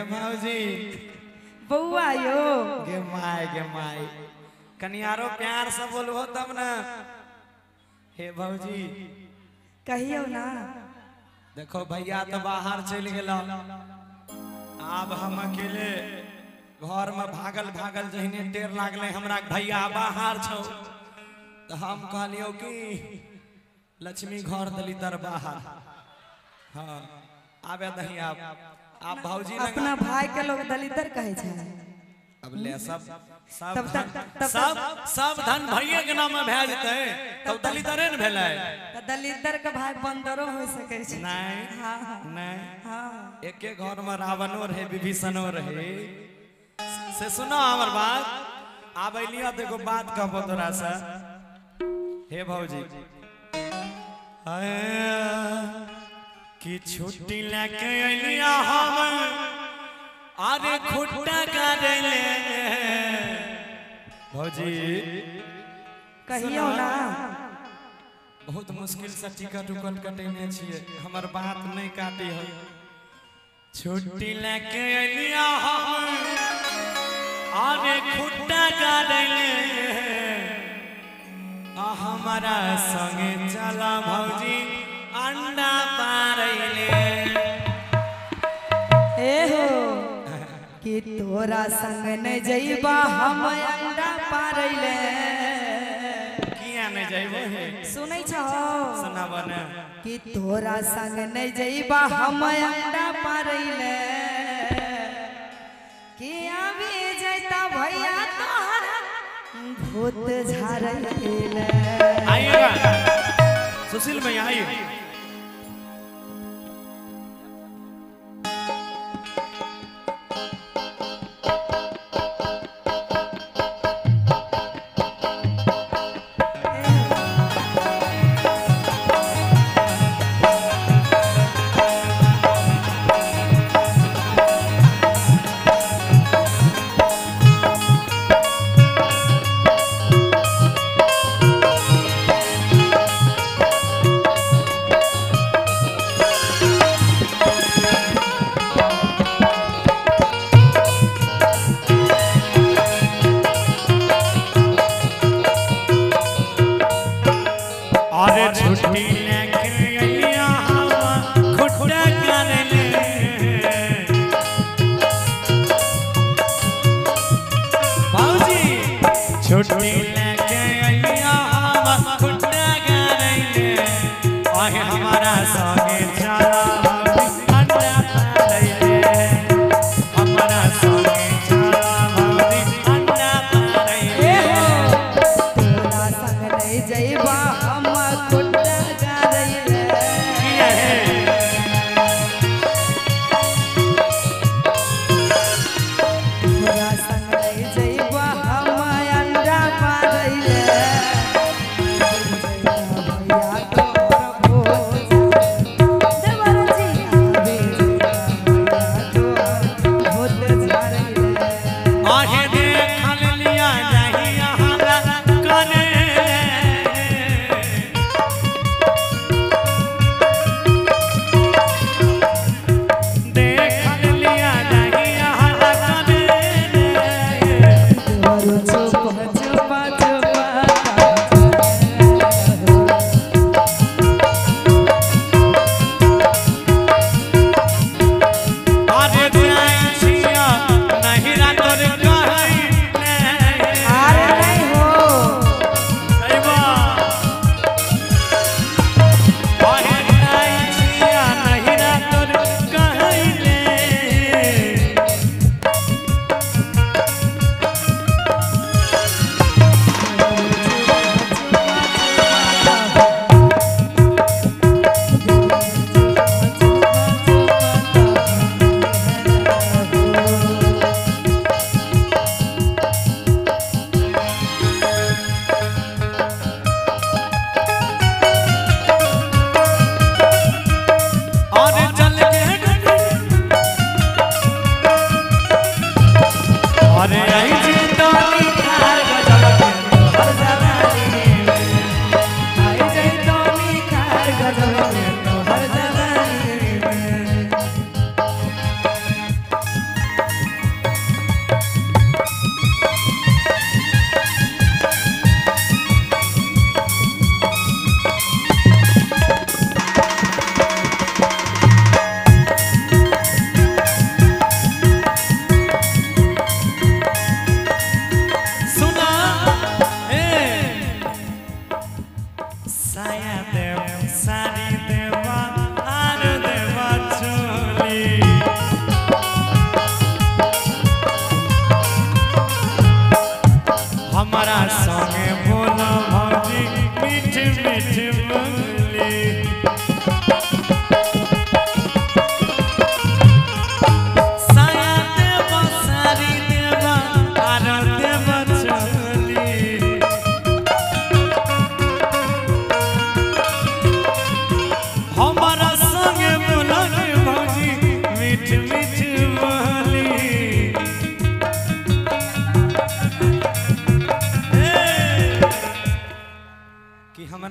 भौजी बउआ यो गे माय कनियारो प्यार से बोलबो तब ना। हे भौजी कहियो ना। देखो भैया तो बाहर चल गेल, अब हम अकेले घर में भागल भागल जहने टेर लागले हमरा भैया बाहर छौ, तो हम कहलियो कि लक्ष्मी घर दली तर बाहर। हाँ आबे दही आप भौजी अपना भाई के लोग दलितर कहे छे। अब ले सब तब धन भैया के नाम में भे जते तब दलितरे न भेलै। त दलितर के भाई बंदरो हो सके छे। नहीं हां नहीं हां एके घर में रावणो रहे विभीषणो रहे। से सुनो हमर बात, आब लिया देखो बात कहबो तोरा से। हे भौजी कि छुट्टी लेके अलिया हम अरे खुट्टा काटले। भौजी कहियो ना। बहुत मुश्किल से टिकट उकट कटेने छिए, हमर बात नहीं काटी हो। छुट्टी लेके अलिया हम अरे खुट्टा काटले, हमारा संगे चला भौजी अंडा पारैले। ए हो कि तोरा संग न जइबा हम अंडा पारैले। किया नहीं जाइबो हे सुनै छौ? सुनाबो न कि तोरा संग न जइबा हम अंडा पारैले। कि आबे जइता भैया तोहरा भूत झारैले। आइएगा सुशील भैया आइए। छुट्टी लेके अलिया हम खुट्टा काटले। भौजी छुट्टी लेके अलिया हम खुट्टा काटले, आहे हमारा संगे चला अंडा पारैले। हमारा संगे चला भौजी अंडा पारैले। तोरा संग नहीं जइबा हम खुट्टा गारैले। तोरा संग नहीं जइबा हम अंडा पारैले।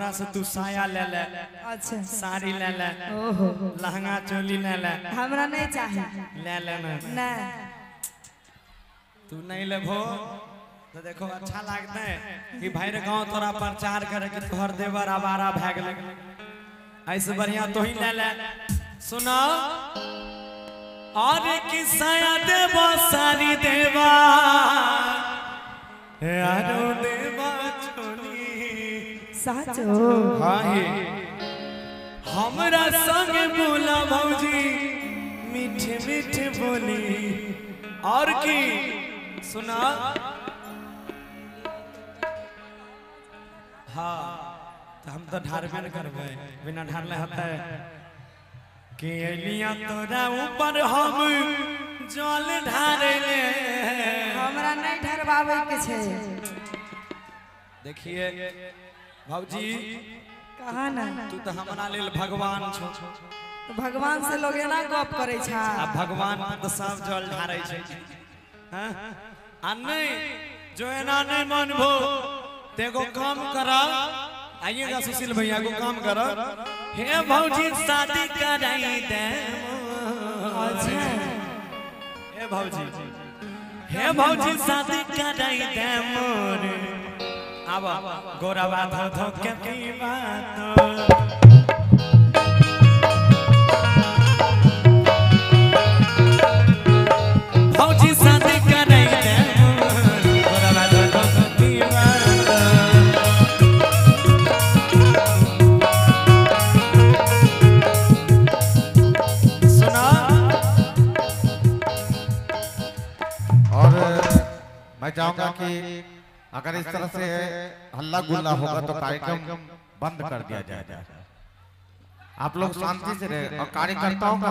हमरा से तू साया ले ले, अच्छा साड़ी ले ले, ओहो लहंगा चोली ले ले, हमरा नहीं चाहिए ले ले ना। ना तू नहीं लेबो तो देखो अच्छा लगता है कि भाई रे गांव तोरा प्रचार करे कि तोहर देवर आवारा भाग ले, ऐसे बढ़िया तो ही ले ले। सुनो और कि साया देवा सारी देवा यारो देवा चोली साचो हाँ ही हमरा संग बोला भौजी मीठे मीठे बोली और की सुना हाँ तो हम तो ढारबे न करबे, बिना ढारले होता है कि एलिया तोरा ऊपर हम जल ढारेले, हमरा नहीं ढरबावे के छे। देखिए भौजी कहा ना तू तो हमरा लेल भगवान छो, तो भगवान से लोग ना गप करे छा। आ भगवान तो सब जल ढारे छे हां आ नहीं जो एना नहीं मानबो तेगो काम करा। आइएगा सुशील भैया को काम करो। हे भौजी शादी कराई दे, अच्छा हे भौजी, हे भौजी शादी कराई दे मोर, आवा गोरावा धो धो के पीवा तो भौजी शादी कराई दे मोर, गोरावा धो धो के पीवा तो। सुना और मैं चाहूंगा कि अगर इस तरह से हल्ला गुल्ला होगा तो कार्यक्रम बंद कर दिया जाएगा। आप लोग शांति से रहे और कार्यकर्ताओं का